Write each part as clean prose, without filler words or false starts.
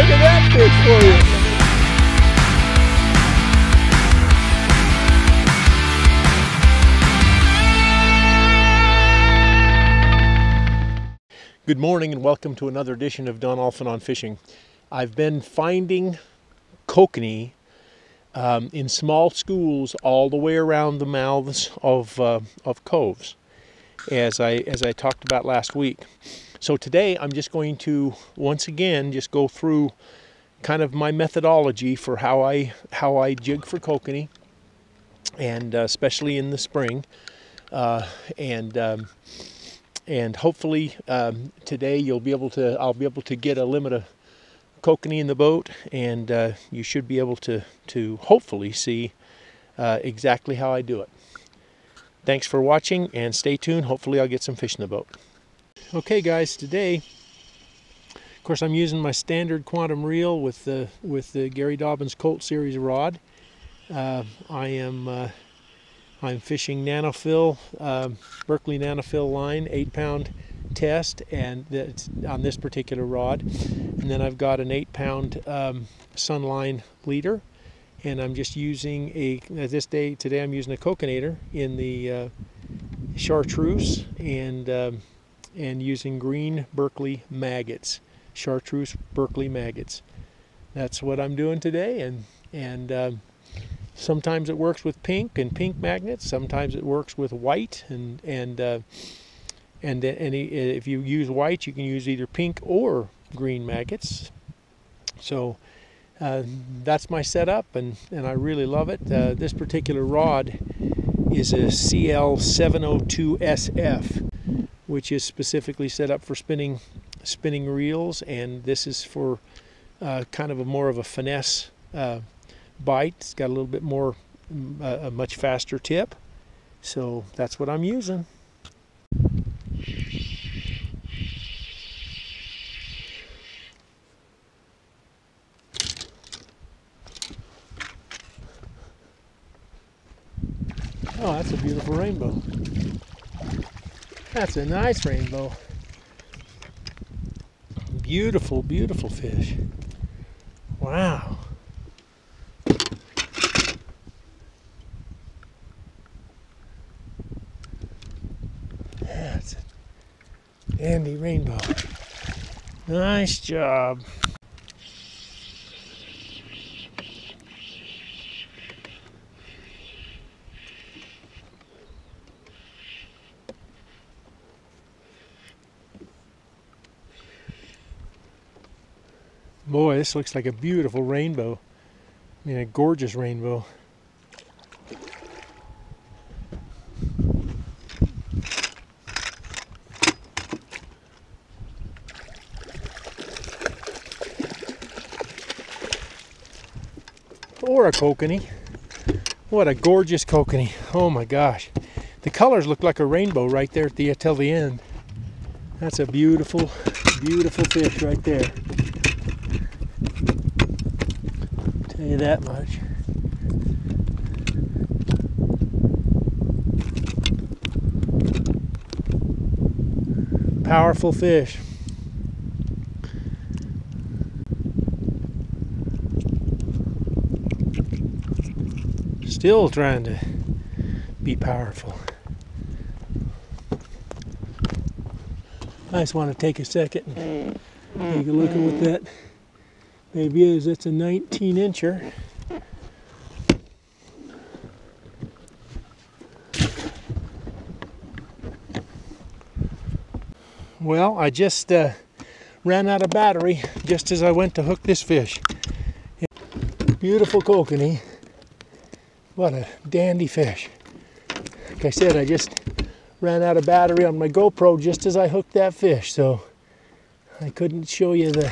Look at that fish for you. Good morning and welcome to another edition of Don Allphin on Fishing. I've been finding kokanee in small schools all the way around the mouths of coves, as I talked about last week. So today I'm just going to once again just go through kind of my methodology for how I jig for kokanee, and especially in the spring, and hopefully today I'll be able to get a limit of kokanee in the boat, and you should be able to hopefully see exactly how I do it. Thanks for watching and stay tuned. Hopefully I'll get some fish in the boat. Okay guys, today of course I'm using my standard quantum reel with the Gary Dobyns Colt series rod. I'm fishing NanoFil, Berkley NanoFil line, 8-pound test, and that's on this particular rod. And then I've got an 8-pound Sunline leader, and I'm just using today I'm using a kokanator in the chartreuse, and using green Berkley maggots, chartreuse Berkley maggots. That's what I'm doing today, and sometimes it works with pink magnets. Sometimes it works with white, and if you use white, you can use either pink or green maggots. So that's my setup, and I really love it. This particular rod is a CL702SF, which is specifically set up for spinning reels, and this is for kind of more of a finesse bite. It's got a little bit more, a much faster tip. So that's what I'm using. Oh, that's a beautiful rainbow. That's a nice rainbow. Beautiful, beautiful fish. Wow. That's a dandy rainbow. Nice job. Boy, this looks like a beautiful rainbow. I mean, a gorgeous rainbow. Or a kokanee. What a gorgeous kokanee. Oh my gosh. The colors look like a rainbow right there till the end. That's a beautiful, beautiful fish right there. Tell you that much. Powerful fish. Still trying to be powerful. I just want to take a second and take a look at what that baby is. That's a 19-incher. Well, I just ran out of battery just as I went to hook this fish. Beautiful kokanee. What a dandy fish. Like I said, I just ran out of battery on my GoPro just as I hooked that fish, so I couldn't show you the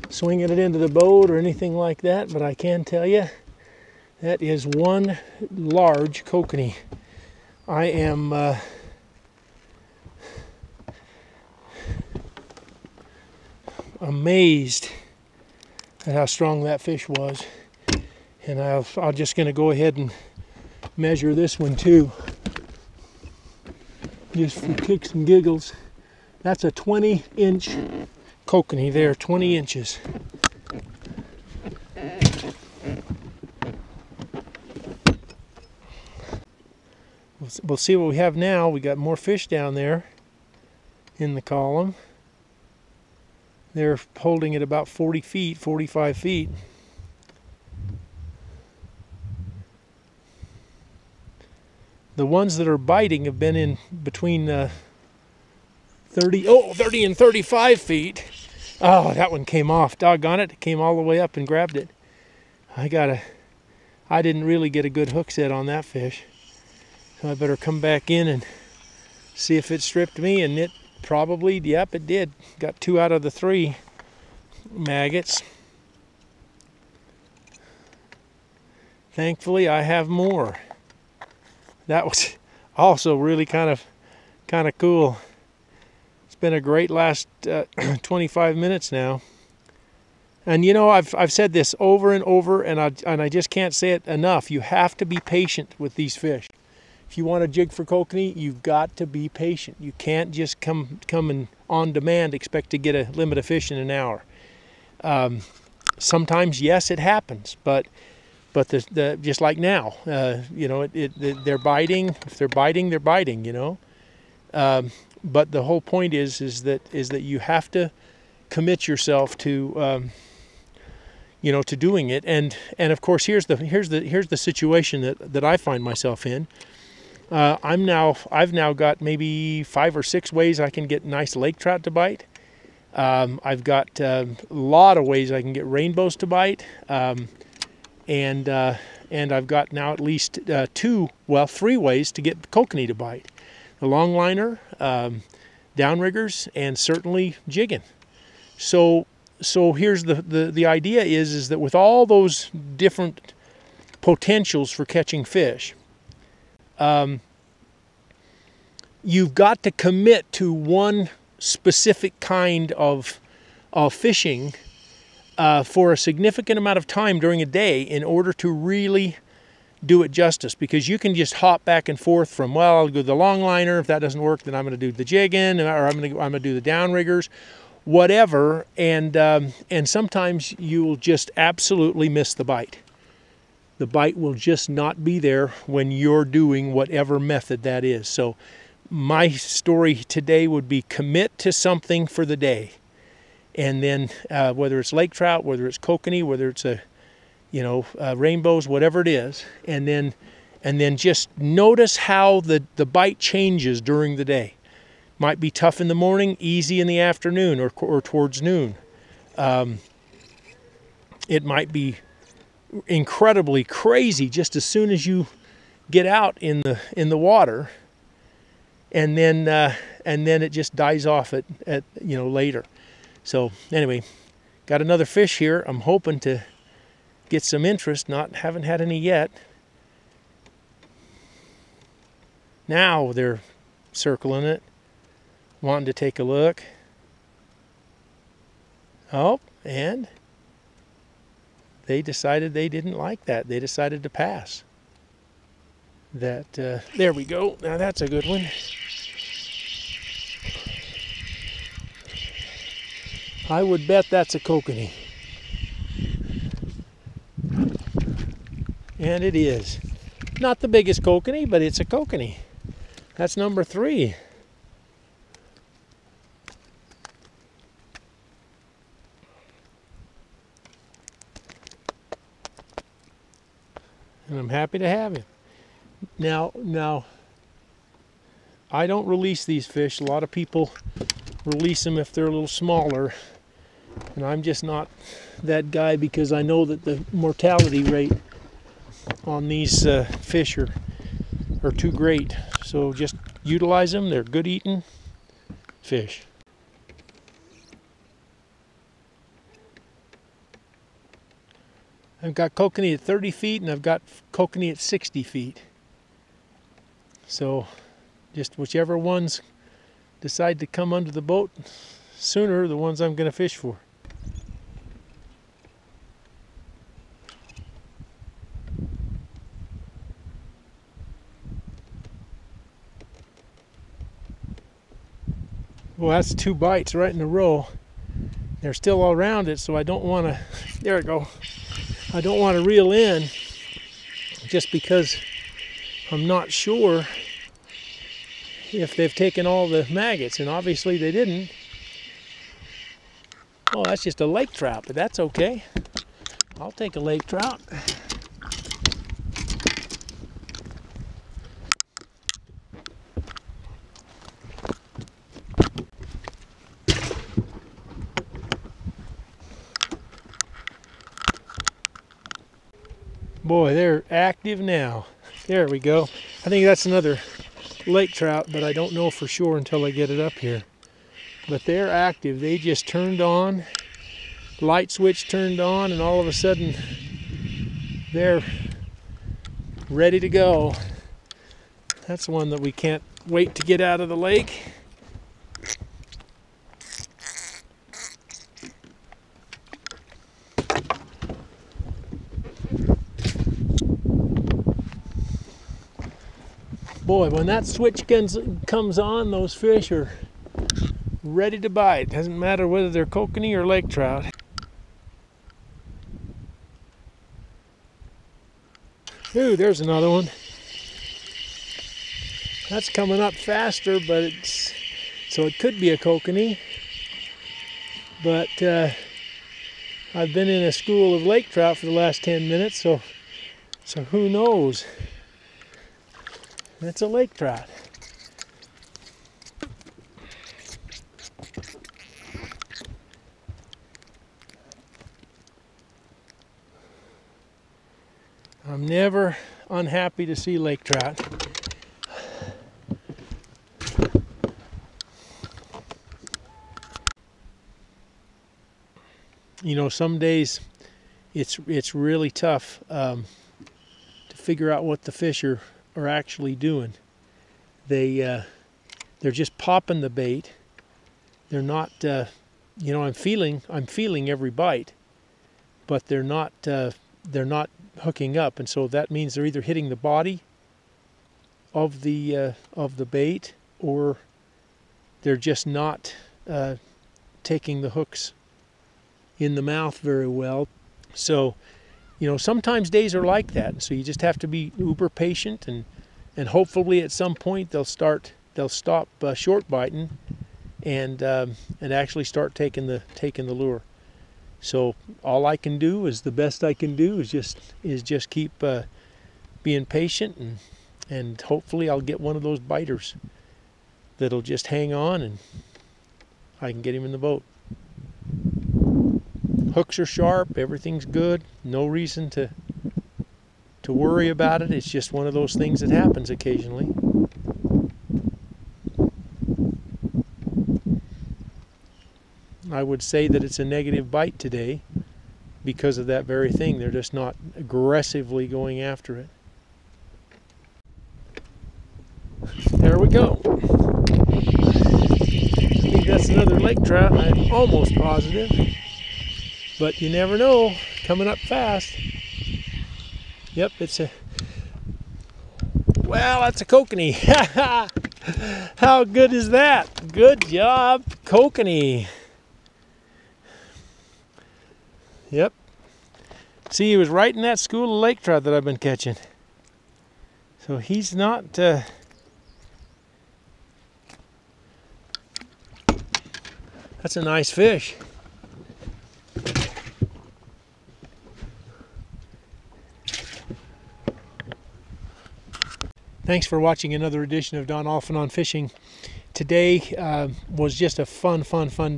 swinging it into the boat or anything like that, but I can tell you that is one large kokanee. I am amazed at how strong that fish was, and I'm just going to go ahead and measure this one too, just for kicks and giggles. That's a 20-inch kokanee there, 20 inches. We'll see what we have now. We got more fish down there in the column. They're holding at about 40 feet, 45 feet. The ones that are biting have been in between 30 and 35 feet. Oh, that one came off. Doggone it. It came all the way up and grabbed it. I didn't really get a good hook set on that fish. So I better come back in and see if it stripped me, and it probably, yep, it did. Got 2 out of the 3 maggots. Thankfully, I have more. That was also really kind of cool. It's been a great last 25 minutes now. And you know, I've said this over and over, and I just can't say it enough. You have to be patient with these fish. If you want to jig for kokanee, you've got to be patient. You can't just come and on demand expect to get a limit of fish in an hour. Sometimes, yes, it happens, but just like now, you know, they're biting. If they're biting, they're biting. You know, but the whole point is that you have to commit yourself to you know, to doing it. And of course, here's the situation that I find myself in. I've now got maybe 5 or 6 ways I can get nice lake trout to bite. I've got a lot of ways I can get rainbows to bite, and I've got now at least 3 ways to get kokanee to bite: the longliner, downriggers, and certainly jigging. So here's the idea is that with all those different potentials for catching fish, you've got to commit to one specific kind of fishing for a significant amount of time during a day in order to really do it justice. Because you can just hop back and forth from, well, I'll go the longliner. If that doesn't work, then I'm going to do the jigging, or I'm going to do the downriggers, whatever. And sometimes you'll just absolutely miss the bite. The bite will just not be there when you're doing whatever method that is. So my story today would be commit to something for the day. And then whether it's lake trout, whether it's kokanee, whether it's rainbows, whatever it is, and then just notice how the bite changes during the day. Might be tough in the morning, easy in the afternoon or towards noon. It might be incredibly crazy just as soon as you get out in the water, and then it just dies off at later. So anyway, got another fish here. I'm hoping to get some interest. Haven't had any yet. Now they're circling it, wanting to take a look. Oh, and they decided they didn't like that. They decided to pass. There we go. Now that's a good one. I would bet that's a kokanee. And it is. Not the biggest kokanee, but it's a kokanee. That's number 3. And I'm happy to have him. Now, I don't release these fish. A lot of people release them if they're a little smaller. And I'm just not that guy, because I know that the mortality rate on these fish are too great. So just utilize them. They're good eating fish. I've got kokanee at 30 feet and I've got kokanee at 60 feet. So just whichever ones decide to come under the boat sooner, the ones I'm going to fish for. Well, that's 2 bites right in a row. they're still all around it, so I don't want to, there we go, I don't want to reel in just because I'm not sure if they've taken all the maggots, and obviously they didn't. Oh, that's just a lake trout, but that's okay. I'll take a lake trout. Boy, they're active now. There we go. I think that's another lake trout, but I don't know for sure until I get it up here. But they're active. They just turned on, light switch turned on, and all of a sudden they're ready to go. That's one that we can't wait to get out of the lake. Boy, when that switch comes on, those fish are ready to bite. Doesn't matter whether they're kokanee or lake trout. Ooh, there's another one. That's coming up faster, but so it could be a kokanee. But I've been in a school of lake trout for the last 10 minutes, so who knows? That's a lake trout. I'm never unhappy to see lake trout. You know, some days it's really tough to figure out what the fish are actually doing. They're just popping the bait. They're not, you know, I'm feeling every bite, but they're not hooking up, and so that means they're either hitting the body of the bait, or they're just not taking the hooks in the mouth very well. So, you know, sometimes days are like that, so you just have to be uber patient, and hopefully at some point they'll stop short biting and actually start taking the lure. So all I can do is the best I can do is just keep being patient, and hopefully I'll get one of those biters that'll just hang on and I can get him in the boat. Hooks are sharp, everything's good, no reason to worry about it. It's just one of those things that happens occasionally. I would say that it's a negative bite today because of that very thing. They're just not aggressively going after it. There we go. I think that's another lake trout. I'm almost positive. But you never know, coming up fast. Yep, well, that's a kokanee. How good is that? Good job, kokanee. Yep. See, he was right in that school of lake trout that I've been catching. So he's not... That's a nice fish. Thanks for watching another edition of Don Allphin on Fishing. Today was just a fun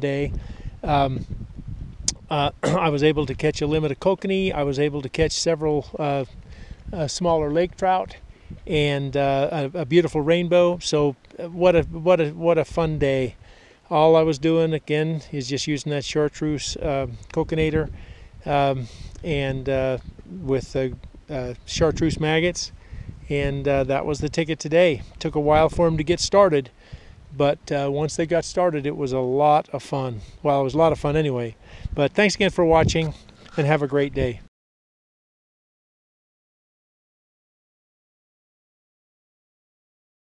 day. I was able to catch a limit of kokanee. I was able to catch several smaller lake trout, and a beautiful rainbow. So what a fun day! All I was doing again is just using that chartreuse kokanator and with chartreuse maggots. And that was the ticket today. Took a while for them to get started, but once they got started, it was a lot of fun. Well, it was a lot of fun anyway. But thanks again for watching, and have a great day.